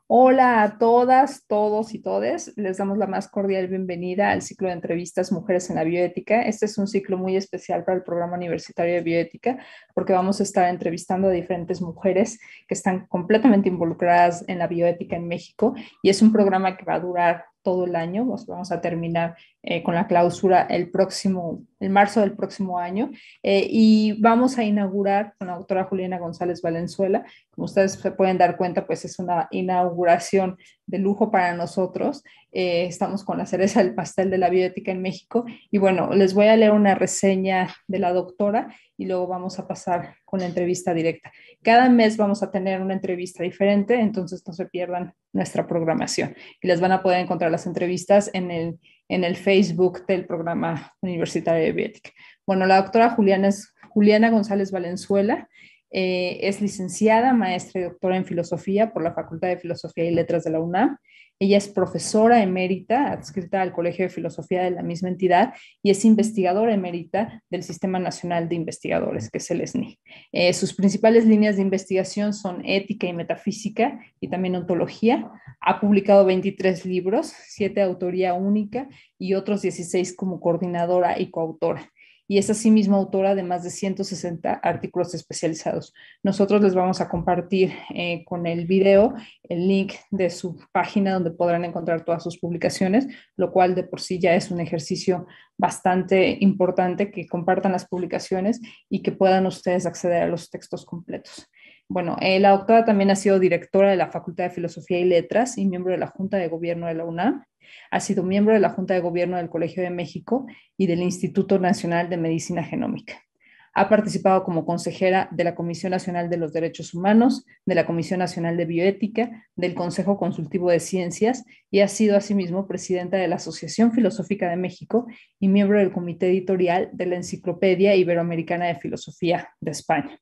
Hola a todas, todos y todes. Les damos la más cordial bienvenida al ciclo de entrevistas Mujeres en la Bioética. Este es un ciclo muy especial para el programa universitario de bioética porque vamos a estar entrevistando a diferentes mujeres que están completamente involucradas en la bioética en México y es un programa que va a durar todo el año. Vamos a terminar con la clausura el marzo del próximo año y vamos a inaugurar con la doctora Juliana González Valenzuela. Como ustedes se pueden dar cuenta, pues es una inauguración de lujo para nosotros. Estamos con la cereza del pastel de la bioética en México. Y bueno, les voy a leer una reseña de la doctora y luego vamos a pasar con la entrevista directa. Cada mes vamos a tener una entrevista diferente, entonces no se pierdan nuestra programación. Y les van a poder encontrar las entrevistas en el Facebook del programa universitario de bioética. Bueno, la doctora Juliana González Valenzuela. Es licenciada, maestra y doctora en filosofía por la Facultad de Filosofía y Letras de la UNAM. Ella es profesora emérita, adscrita al Colegio de Filosofía de la misma entidad, y es investigadora emérita del Sistema Nacional de Investigadores, que es el SNI. Sus principales líneas de investigación son ética y metafísica y también ontología. Ha publicado 23 libros, 7 de autoría única y otros 16 como coordinadora y coautora, y es asimismo autora de más de 160 artículos especializados. Nosotros les vamos a compartir con el video el link de su página donde podrán encontrar todas sus publicaciones, lo cual de por sí ya es un ejercicio bastante importante, que compartan las publicaciones y que puedan ustedes acceder a los textos completos. Bueno, la doctora también ha sido directora de la Facultad de Filosofía y Letras y miembro de la Junta de Gobierno de la UNAM. Ha sido miembro de la Junta de Gobierno del Colegio de México y del Instituto Nacional de Medicina Genómica. Ha participado como consejera de la Comisión Nacional de los Derechos Humanos, de la Comisión Nacional de Bioética, del Consejo Consultivo de Ciencias y ha sido asimismo presidenta de la Asociación Filosófica de México y miembro del comité editorial de la Enciclopedia Iberoamericana de Filosofía de España.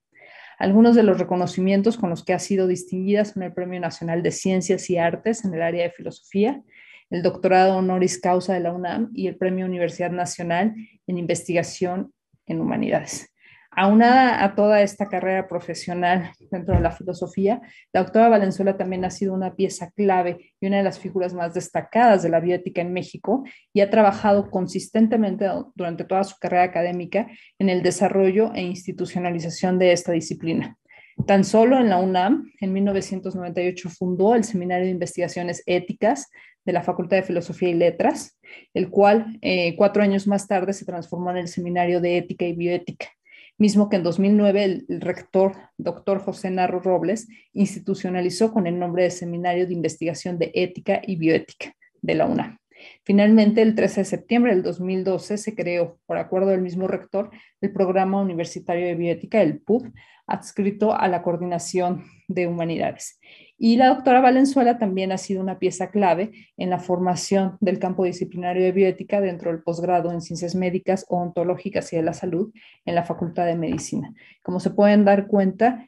Algunos de los reconocimientos con los que ha sido distinguida son el Premio Nacional de Ciencias y Artes en el área de filosofía, el doctorado honoris causa de la UNAM y el Premio Universidad Nacional en Investigación en Humanidades. Aunada a toda esta carrera profesional dentro de la filosofía, la doctora Valenzuela también ha sido una pieza clave y una de las figuras más destacadas de la bioética en México y ha trabajado consistentemente durante toda su carrera académica en el desarrollo e institucionalización de esta disciplina. Tan solo en la UNAM, en 1998, fundó el Seminario de Investigaciones Éticas de la Facultad de Filosofía y Letras, el cual 4 años más tarde se transformó en el Seminario de Ética y Bioética, mismo que en 2009 el rector, doctor José Narro Robles, institucionalizó con el nombre de Seminario de Investigación de Ética y Bioética de la UNAM. Finalmente, el 13 de septiembre del 2012 se creó, por acuerdo del mismo rector, el Programa Universitario de Bioética, el PUB, adscrito a la Coordinación de Humanidades. Y la doctora Valenzuela también ha sido una pieza clave en la formación del campo disciplinario de bioética dentro del posgrado en ciencias médicas o ontológicas y de la salud en la Facultad de Medicina. Como se pueden dar cuenta,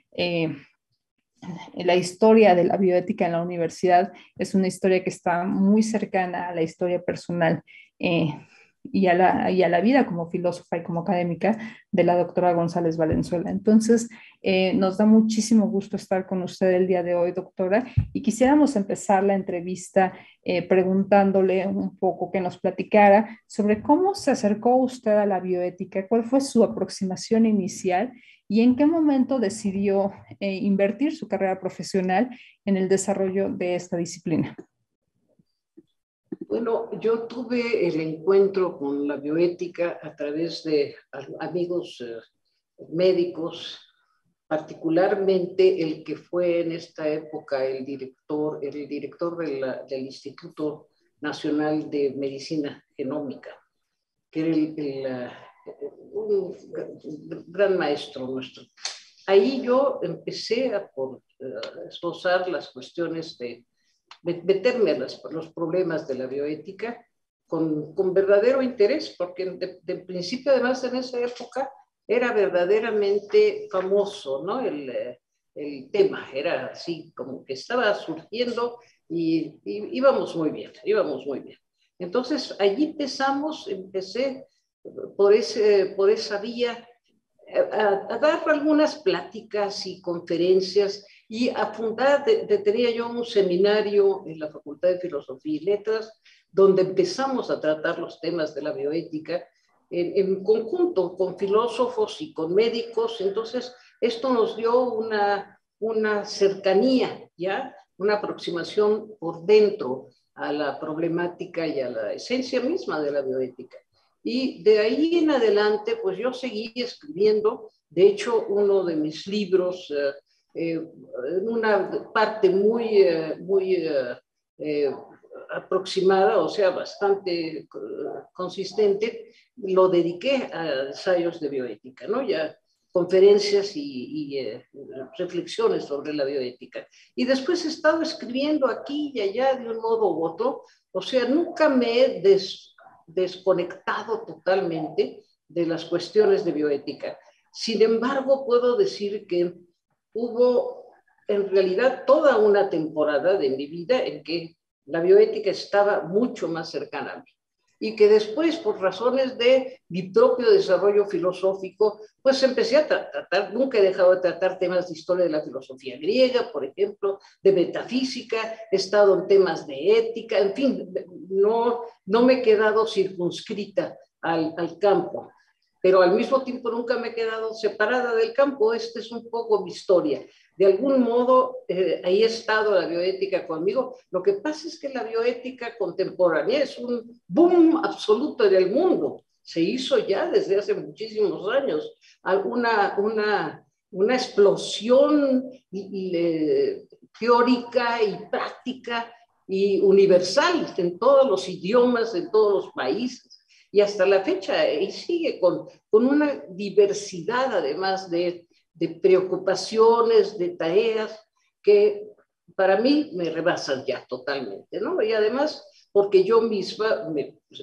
la historia de la bioética en la universidad es una historia que está muy cercana a la historia personal eh, y a la vida como filósofa y como académica de la doctora González Valenzuela. Entonces, nos da muchísimo gusto estar con usted el día de hoy, doctora, y quisiéramos empezar la entrevista preguntándole un poco que nos platicara sobre cómo se acercó usted a la bioética, cuál fue su aproximación inicial y en qué momento decidió invertir su carrera profesional en el desarrollo de esta disciplina. Bueno, yo tuve el encuentro con la bioética a través de amigos médicos, particularmente el que fue en esta época el director del Instituto Nacional de Medicina Genómica, que era un gran maestro nuestro. Ahí yo empecé a esbozar las cuestiones de meterme a los problemas de la bioética con verdadero interés, porque de principio, además, en esa época era verdaderamente famoso, ¿no? El tema era así, como que estaba surgiendo y íbamos muy bien, íbamos muy bien. Entonces, allí empecé por esa vía a dar algunas pláticas y conferencias y a fundar, tenía yo un seminario en la Facultad de Filosofía y Letras, donde empezamos a tratar los temas de la bioética en conjunto con filósofos y con médicos. Entonces, esto nos dio una cercanía, ¿ya? Una aproximación por dentro a la problemática y a la esencia misma de la bioética. Y de ahí en adelante, pues yo seguí escribiendo. De hecho, uno de mis libros, en una parte muy aproximada, o sea, bastante consistente, lo dediqué a ensayos de bioética, ¿no? Ya conferencias y reflexiones sobre la bioética. Y después he estado escribiendo aquí y allá de un modo u otro, o sea, nunca me he desconectado totalmente de las cuestiones de bioética. Sin embargo, puedo decir que hubo en realidad toda una temporada de mi vida en que la bioética estaba mucho más cercana a mí y que después, por razones de mi propio desarrollo filosófico, pues empecé a tratar, nunca he dejado de tratar temas de historia de la filosofía griega, por ejemplo, de metafísica, he estado en temas de ética, en fin, no me he quedado circunscrita al campo, pero al mismo tiempo nunca me he quedado separada del campo. Esta es un poco mi historia. De algún modo, ahí ha estado la bioética conmigo. Lo que pasa es que la bioética contemporánea es un boom absoluto en el mundo. Se hizo ya desde hace muchísimos años una explosión teórica y práctica y universal en todos los idiomas, en todos los países. Y hasta la fecha, y sigue con una diversidad, además de preocupaciones, de tareas que para mí me rebasan ya totalmente, ¿no? Y además, porque yo misma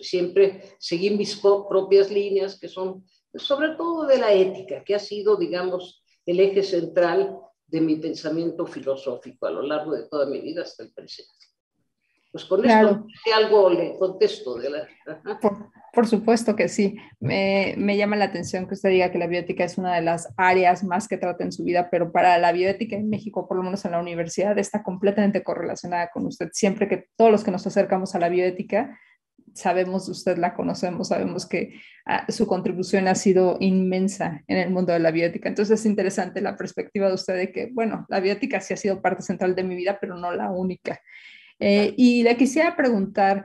siempre seguí mis propias líneas, que son sobre todo de la ética, que ha sido, digamos, el eje central de mi pensamiento filosófico a lo largo de toda mi vida hasta el presente. Pues con esto Claro. algo le contesto de la... Por supuesto que sí. Me llama la atención que usted diga que la bioética es una de las áreas más que trata en su vida, pero para la bioética en México, por lo menos en la universidad, está completamente correlacionada con usted. Siempre que todos los que nos acercamos a la bioética, sabemos de usted, la conocemos, sabemos que su contribución ha sido inmensa en el mundo de la bioética. Entonces es interesante la perspectiva de usted de que, bueno, la bioética sí ha sido parte central de mi vida, pero no la única. Y le quisiera preguntar,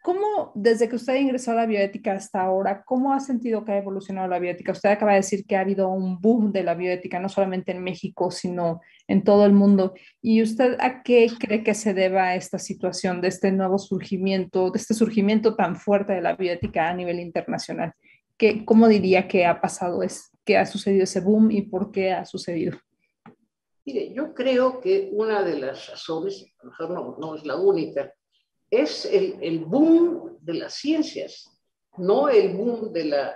¿cómo, desde que usted ingresó a la bioética hasta ahora, cómo ha sentido que ha evolucionado la bioética? Usted acaba de decir que ha habido un boom de la bioética, no solamente en México, sino en todo el mundo. ¿Y usted a qué cree que se deba esta situación de este nuevo surgimiento, de este surgimiento tan fuerte de la bioética a nivel internacional? ¿Cómo diría que ha pasado, que ha sucedido ese boom y por qué ha sucedido? Mire, yo creo que una de las razones, a lo mejor no es la única, es el boom de las ciencias, no el boom de la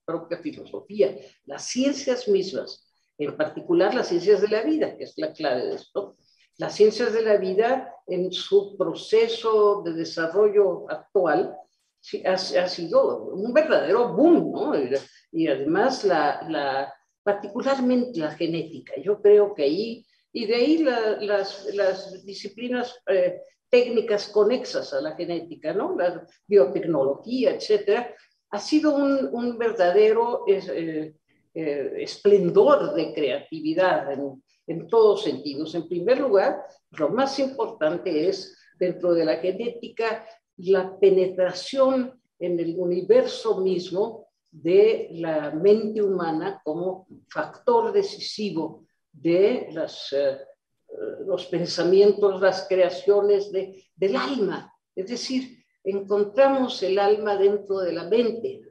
propia filosofía, las ciencias mismas, en particular las ciencias de la vida, que es la clave de esto. Las ciencias de la vida en su proceso de desarrollo actual sí, ha sido un verdadero boom, ¿no? Y además particularmente la genética. Yo creo que ahí, y de ahí las disciplinas técnicas conexas a la genética, ¿no? La biotecnología, etcétera, ha sido un verdadero esplendor de creatividad en todos sentidos. En primer lugar, lo más importante es, dentro de la genética, la penetración en el universo mismo de la mente humana como factor decisivo de los pensamientos, las creaciones del alma. Es decir, encontramos el alma dentro de la mente.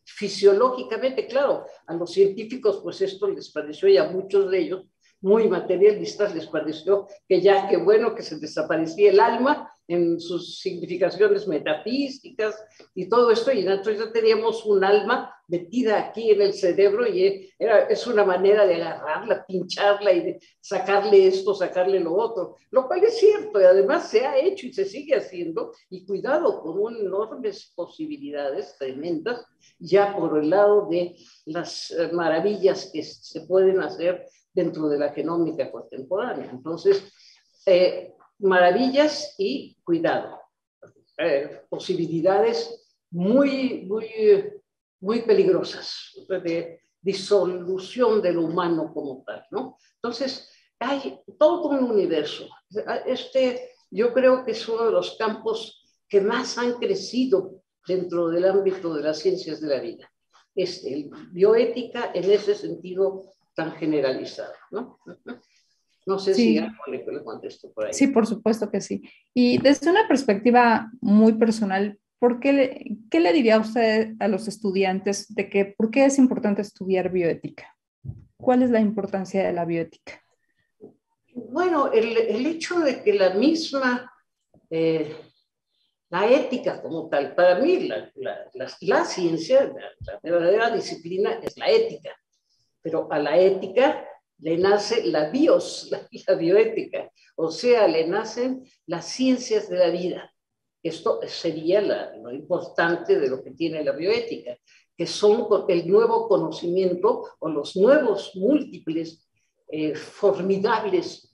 Fisiológicamente, claro, a los científicos pues esto les pareció, y a muchos de ellos muy materialistas les pareció que ya que bueno que se desaparecía el alma en sus significaciones metafísicas y todo esto, y entonces ya teníamos un alma metida aquí en el cerebro y es una manera de agarrarla, pincharla y de sacarle esto, sacarle lo otro, lo cual es cierto y además se ha hecho y se sigue haciendo, y cuidado, con enormes posibilidades tremendas ya por el lado de las maravillas que se pueden hacer dentro de la genómica contemporánea. Entonces, maravillas y cuidado. Posibilidades muy peligrosas de disolución del humano como tal, ¿no? Entonces, hay todo un universo. Yo creo que es uno de los campos que más han crecido dentro del ámbito de las ciencias de la vida. Bioética en ese sentido tan generalizado, ¿no? No sé si Sí, algo le contesto por ahí. sí, por supuesto que sí. Y desde una perspectiva muy personal, ¿qué le diría a usted a los estudiantes de que por qué es importante estudiar bioética? ¿Cuál es la importancia de la bioética? Bueno, el hecho de que la ética como tal, para mí la ciencia, la verdadera disciplina es la ética, pero a la ética le nace la bioética, o sea, le nacen las ciencias de la vida. Esto sería lo importante de lo que tiene la bioética, que son el nuevo conocimiento o los nuevos múltiples, formidables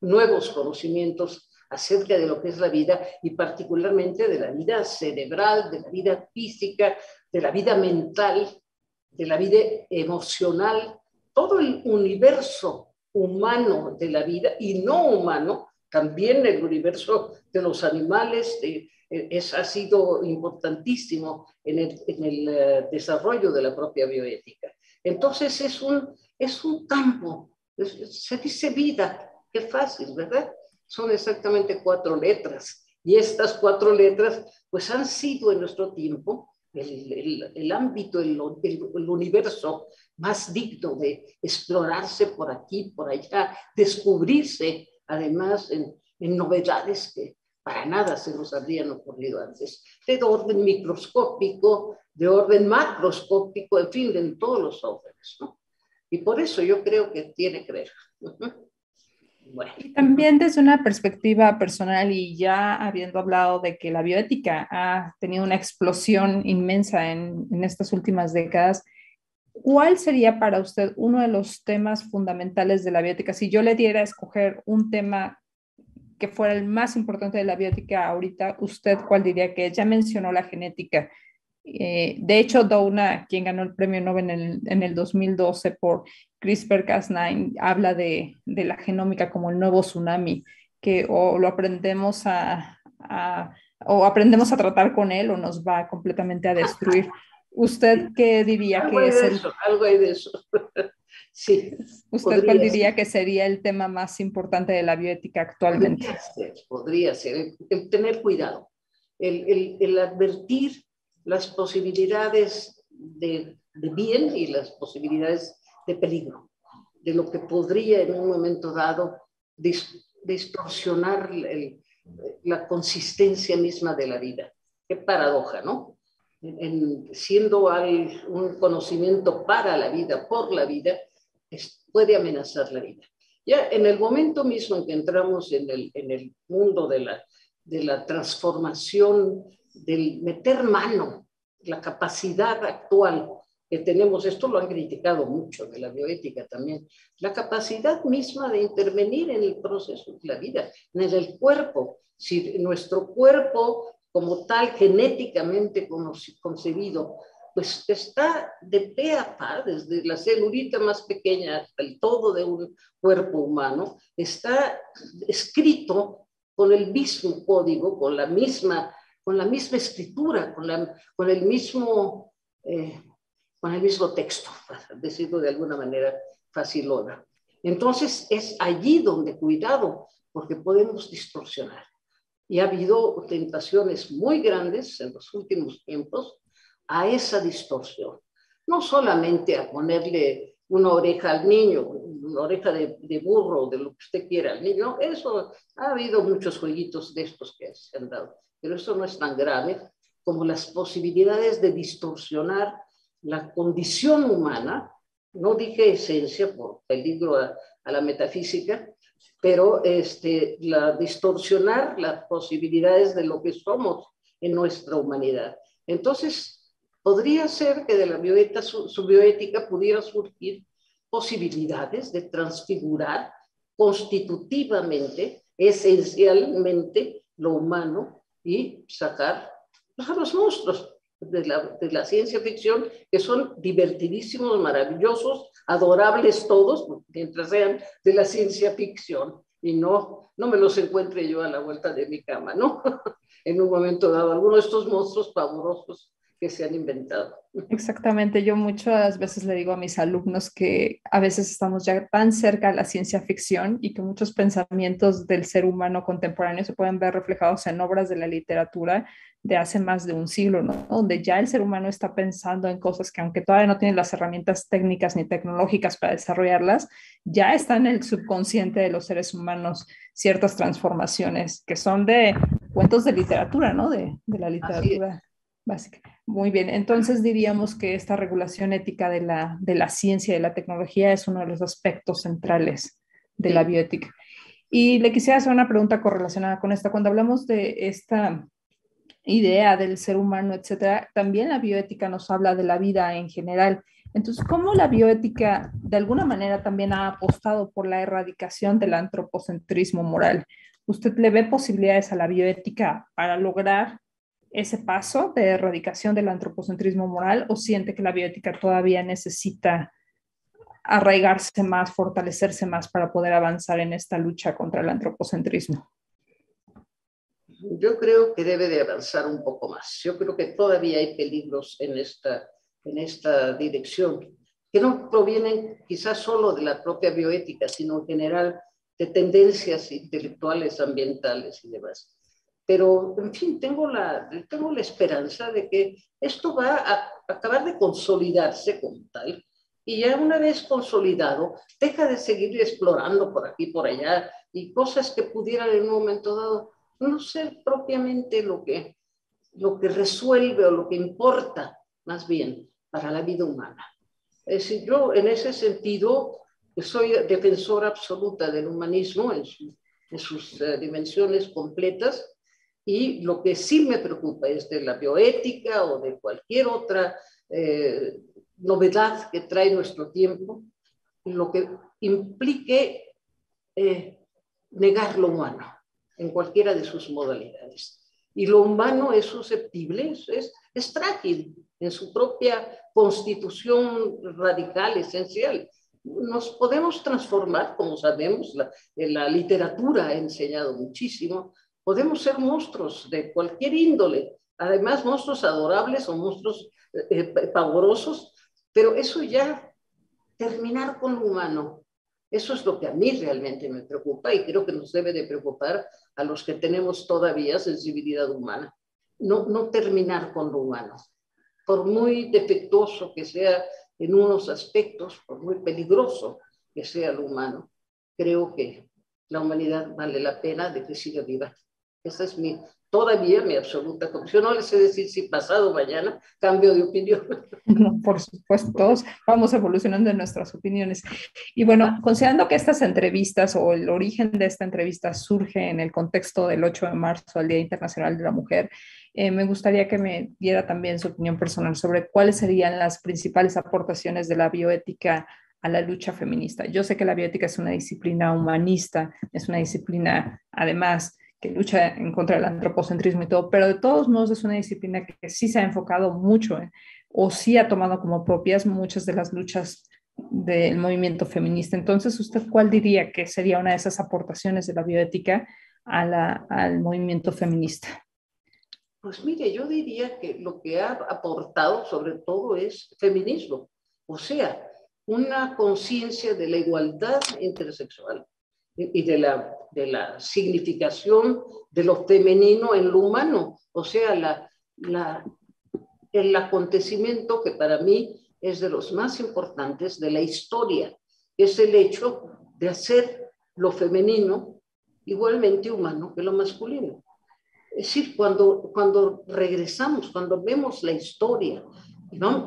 nuevos conocimientos acerca de lo que es la vida y particularmente de la vida cerebral, de la vida física, de la vida mental, de la vida emocional, todo el universo humano de la vida y no humano, también el universo de los animales, ha sido importantísimo en el desarrollo de la propia bioética. Entonces es un campo, se dice vida, qué fácil, ¿verdad? Son exactamente 4 letras. Y estas 4 letras, pues han sido en nuestro tiempo el ámbito, el universo más digno de explorarse por aquí, por allá, descubrirse además en novedades que para nada se nos habrían ocurrido antes, de orden microscópico, de orden macroscópico, en fin, en todos los órdenes, ¿no? Y por eso yo creo que tiene que ver. Bueno. Y también desde una perspectiva personal y ya habiendo hablado de que la bioética ha tenido una explosión inmensa en estas últimas décadas, ¿cuál sería para usted uno de los temas fundamentales de la bioética? Si yo le diera a escoger un tema que fuera el más importante de la bioética ahorita, ¿usted cuál diría que es? Ya mencionó la genética. De hecho, Doudna, quien ganó el premio Nobel en el 2012 por CRISPR-Cas9, habla de la genómica como el nuevo tsunami, que o lo aprendemos o aprendemos a tratar con él o nos va completamente a destruir. ¿Usted qué diría Algo que hay es de eso, algo hay de eso. Sí, usted cuál podría diría ser. que sería el tema más importante de la bioética actualmente? Podría ser. El tener cuidado, el advertir las posibilidades de bien y las posibilidades de peligro, de lo que podría en un momento dado distorsionar la consistencia misma de la vida. Qué paradoja, ¿no? Siendo un conocimiento para la vida, por la vida, puede amenazar la vida. Ya en el momento mismo en que entramos en el mundo de la transformación, del meter mano, la capacidad actual que tenemos, esto lo han criticado mucho de la bioética también, la capacidad misma de intervenir en el proceso de la vida, en el cuerpo. Si nuestro cuerpo como tal, genéticamente concebido, pues está de pe a pa, desde la celulita más pequeña hasta el todo de un cuerpo humano, está escrito con el mismo código, con la misma escritura, con el mismo texto, para decirlo de alguna manera facilona. Entonces es allí donde cuidado, porque podemos distorsionar. Y ha habido tentaciones muy grandes en los últimos tiempos a esa distorsión. No solamente a ponerle una oreja al niño, una oreja de burro, de lo que usted quiera al niño. Eso ha habido muchos jueguitos de estos que se han dado, pero eso no es tan grave como las posibilidades de distorsionar la condición humana. No dije esencia por peligro a la metafísica, pero distorsionar las posibilidades de lo que somos en nuestra humanidad. Entonces, podría ser que de la bioética, su bioética pudiera surgir posibilidades de transfigurar constitutivamente, esencialmente, lo humano y sacar a los monstruos de la ciencia ficción, que son divertidísimos, maravillosos, adorables todos, mientras sean de la ciencia ficción, y no me los encuentre yo a la vuelta de mi cama, ¿no? En un momento dado, algunos de estos monstruos pavorosos que se han inventado. Exactamente, yo muchas veces le digo a mis alumnos que a veces estamos ya tan cerca de la ciencia ficción y que muchos pensamientos del ser humano contemporáneo se pueden ver reflejados en obras de la literatura de hace más de un siglo, ¿no? Donde ya el ser humano está pensando en cosas que aunque todavía no tiene las herramientas técnicas ni tecnológicas para desarrollarlas, ya está en el subconsciente de los seres humanos ciertas transformaciones que son de cuentos de literatura, ¿no? De la literatura básica. Muy bien, entonces diríamos que esta regulación ética de la ciencia y de la tecnología es uno de los aspectos centrales de la Sí. bioética. Y le quisiera hacer una pregunta correlacionada con esta. Cuando hablamos de esta idea del ser humano, etcétera, también la bioética nos habla de la vida en general. Entonces, ¿cómo la bioética de alguna manera también ha apostado por la erradicación del antropocentrismo moral? ¿Usted le ve posibilidades a la bioética para lograr ese paso de erradicación del antropocentrismo moral o siente que la bioética todavía necesita arraigarse más, fortalecerse más para poder avanzar en esta lucha contra el antropocentrismo? Yo creo que debe de avanzar un poco más. Yo creo que todavía hay peligros en esta dirección, que no provienen quizás solo de la propia bioética, sino en general de tendencias intelectuales, ambientales y demás. Pero, en fin, tengo la esperanza de que esto va a acabar de consolidarse como tal, y ya una vez consolidado, deja de seguir explorando por aquí, por allá, y cosas que pudieran en un momento dado no ser propiamente lo que resuelve o lo que importa, más bien, para la vida humana. Es decir, yo en ese sentido soy defensora absoluta del humanismo en sus dimensiones completas, y lo que sí me preocupa es de la bioética o de cualquier otra novedad que trae nuestro tiempo, lo que implique negar lo humano en cualquiera de sus modalidades. Y lo humano es susceptible, es frágil en su propia constitución radical, esencial. Nos podemos transformar, como sabemos, la literatura ha enseñado muchísimo, podemos ser monstruos de cualquier índole, además monstruos adorables o monstruos pavorosos, pero eso ya, terminar con lo humano, eso es lo que a mí realmente me preocupa y creo que nos debe de preocupar a los que tenemos todavía sensibilidad humana. No terminar con lo humano. Por muy defectuoso que sea en unos aspectos, por muy peligroso que sea lo humano, creo que la humanidad vale la pena de que siga viva. Esa es todavía mi absoluta convicción. No les sé decir si pasado mañana cambio de opinión. No, por supuesto, todos vamos evolucionando en nuestras opiniones. Y bueno, considerando que estas entrevistas o el origen de esta entrevista surge en el contexto del 8 de marzo, el Día Internacional de la Mujer, me gustaría que me diera también su opinión personal sobre cuáles serían las principales aportaciones de la bioética a la lucha feminista. Yo sé que la bioética es una disciplina humanista, es una disciplina, además, que lucha en contra del antropocentrismo y todo, pero de todos modos es una disciplina que sí se ha enfocado mucho o sí ha tomado como propias muchas de las luchas del movimiento feminista. Entonces, ¿usted cuál diría que sería una de esas aportaciones de la bioética al movimiento feminista? Pues mire, yo diría que lo que ha aportado sobre todo es feminismo, o sea, una conciencia de la igualdad intersexual y de la significación de lo femenino en lo humano, o sea, el acontecimiento que para mí es de los más importantes de la historia, es el hecho de hacer lo femenino igualmente humano que lo masculino. Es decir, cuando regresamos, cuando vemos la historia,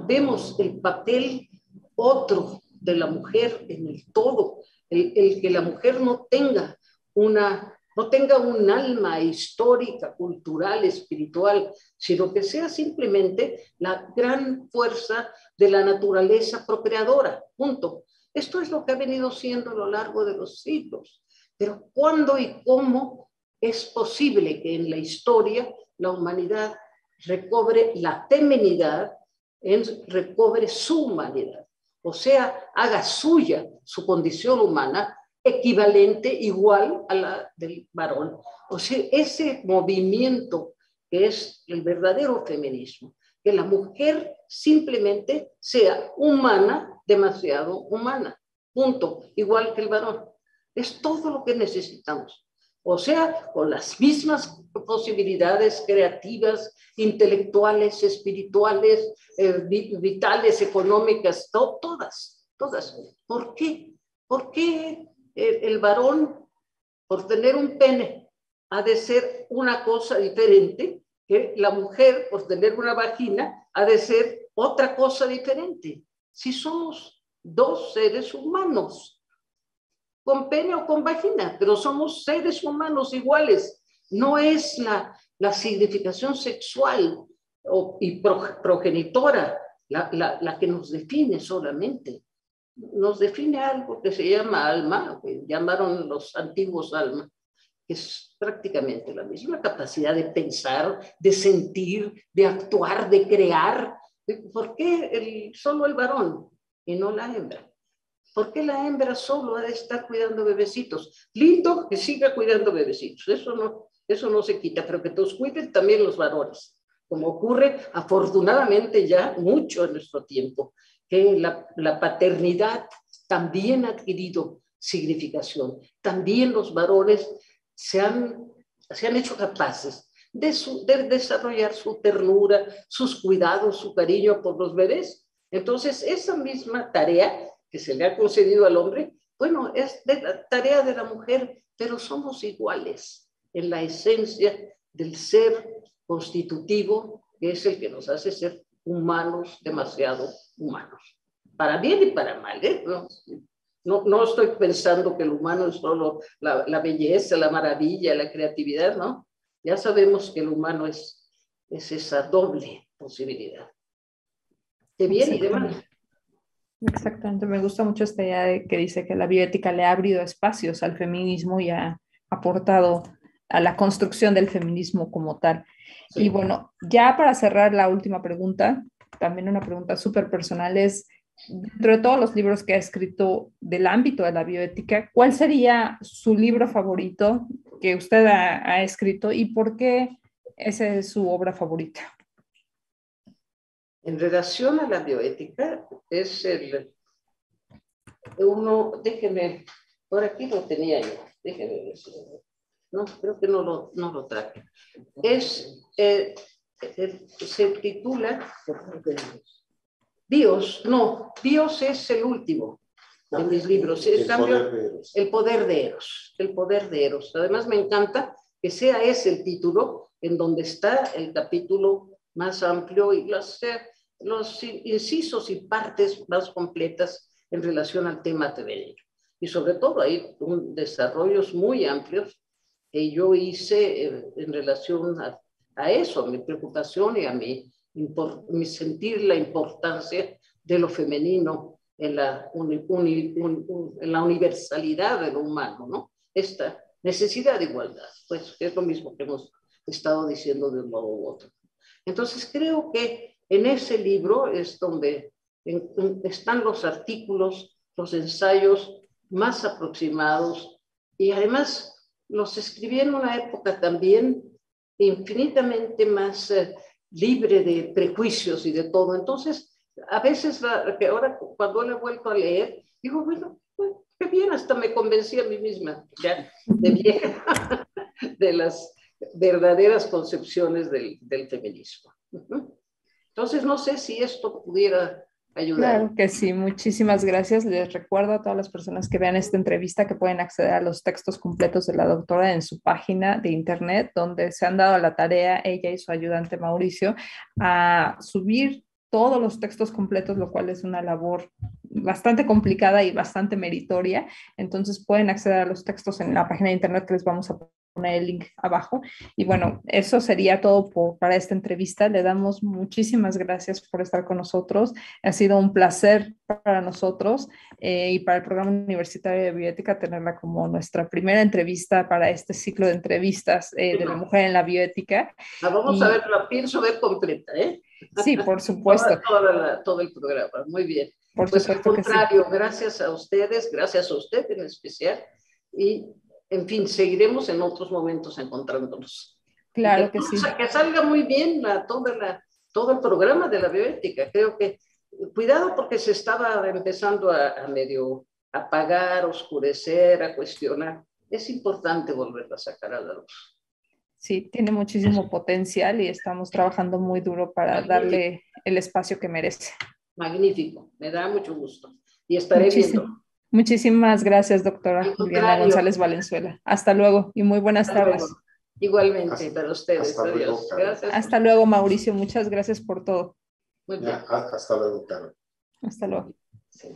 vemos el papel otro de la mujer en el todo, el que la mujer no tenga un alma histórica, cultural, espiritual, sino que sea simplemente la gran fuerza de la naturaleza procreadora, punto. Esto es lo que ha venido siendo a lo largo de los siglos. Pero ¿cuándo y cómo es posible que en la historia la humanidad recobre la feminidad, recobre su humanidad? O sea, haga suya su condición humana equivalente, igual a la del varón. O sea, ese movimiento que es el verdadero feminismo, que la mujer simplemente sea humana, demasiado humana, punto, igual que el varón. Es todo lo que necesitamos. O sea, con las mismas posibilidades creativas, intelectuales, espirituales, vitales, económicas, todas, todas. ¿Por qué? ¿Por qué el varón, por tener un pene, ha de ser una cosa diferente que la mujer, por tener una vagina, ha de ser otra cosa diferente? Si somos dos seres humanos, con pene o con vagina, pero somos seres humanos iguales. No es la significación sexual y progenitora la que nos define solamente. Nos define algo que se llama alma, que llamaron los antiguos alma, que es prácticamente la misma capacidad de pensar, de sentir, de actuar, de crear. ¿Por qué solo el varón y no la hembra? ¿Por qué la hembra solo ha de estar cuidando bebecitos? Lindo que siga cuidando bebecitos, eso no se quita, pero que todos cuiden también los varones, como ocurre afortunadamente ya mucho en nuestro tiempo, que la paternidad también ha adquirido significación. También los varones se han hecho capaces de desarrollar su ternura, sus cuidados, su cariño por los bebés. Entonces, esa misma tarea que se le ha concedido al hombre, bueno, es de la tarea de la mujer, pero somos iguales en la esencia del ser constitutivo, que es el que nos hace ser humanos, demasiado humanos. Para bien y para mal, ¿eh? No estoy pensando que el humano es solo la belleza, la maravilla, la creatividad, ¿no? Ya sabemos que el humano es esa doble posibilidad, de bien y de mal. Exactamente, me gusta mucho esta idea de que dice que la bioética le ha abrido espacios al feminismo y ha aportado a la construcción del feminismo como tal. Y Sí. bueno, ya para cerrar la última pregunta, también una pregunta súper personal es, dentro de todos los libros que ha escrito del ámbito de la bioética, ¿cuál sería su libro favorito que usted ha escrito y por qué esa es su obra favorita? En relación a la bioética, es déjeme, por aquí lo tenía yo, déjeme ver, no, creo que no lo traje. Se titula Bios es el último de mis libros. En cambio, El poder de Eros. El poder de Eros. Además, me encanta que sea ese el título en donde está el capítulo más amplio y los incisos y partes más completas en relación al tema femenino. Y sobre todo hay desarrollos muy amplios que yo hice en relación a eso, a mi preocupación y a mi sentir la importancia de lo femenino en la universalidad de lo humano, ¿no? Esta necesidad de igualdad, pues es lo mismo que hemos estado diciendo de un modo u otro. Entonces creo que en ese libro es donde están los artículos, los ensayos más aproximados y además los escribí en una época también infinitamente más libre de prejuicios y de todo. Entonces, a veces, que ahora cuando lo he vuelto a leer, digo, bueno, qué bien, hasta me convencí a mí misma, ya de vieja, de las verdaderas concepciones del feminismo. Entonces, no sé si esto pudiera ayudar. Claro que sí, muchísimas gracias. Les recuerdo a todas las personas que vean esta entrevista que pueden acceder a los textos completos de la doctora en su página de internet, donde se han dado a la tarea, ella y su ayudante Mauricio, a subir todos los textos completos, lo cual es una labor bastante complicada y bastante meritoria. Entonces pueden acceder a los textos en la página de internet que les vamos a poner el link abajo. Y bueno, eso sería todo para esta entrevista. Le damos muchísimas gracias por estar con nosotros. Ha sido un placer para nosotros y para el programa universitario de bioética tenerla como nuestra primera entrevista para este ciclo de entrevistas de la mujer en la bioética. La vamos a ver, la pienso ver completa, ¿eh? Sí, por supuesto. Todo el programa, muy bien. Por Pues al supuesto que sí. contrario, gracias a ustedes, gracias a usted en especial, y en fin, seguiremos en otros momentos encontrándonos. Claro que sí. Que salga muy bien todo el programa de la bioética. Creo que, cuidado porque se estaba empezando a medio apagar, oscurecer, a cuestionar. Es importante volverla a sacar a la luz. Sí, tiene muchísimo potencial y estamos trabajando muy duro para darle el espacio que merece. Magnífico, me da mucho gusto. Y estaré viendo. Muchísimas gracias, doctora Juliana González Valenzuela. Hasta luego y muy buenas tardes. Luego. Igualmente para ustedes. Adiós. Gracias. Hasta luego, Mauricio. Muchas gracias por todo. Muy bien. Hasta luego, Carol. Hasta luego. Sí.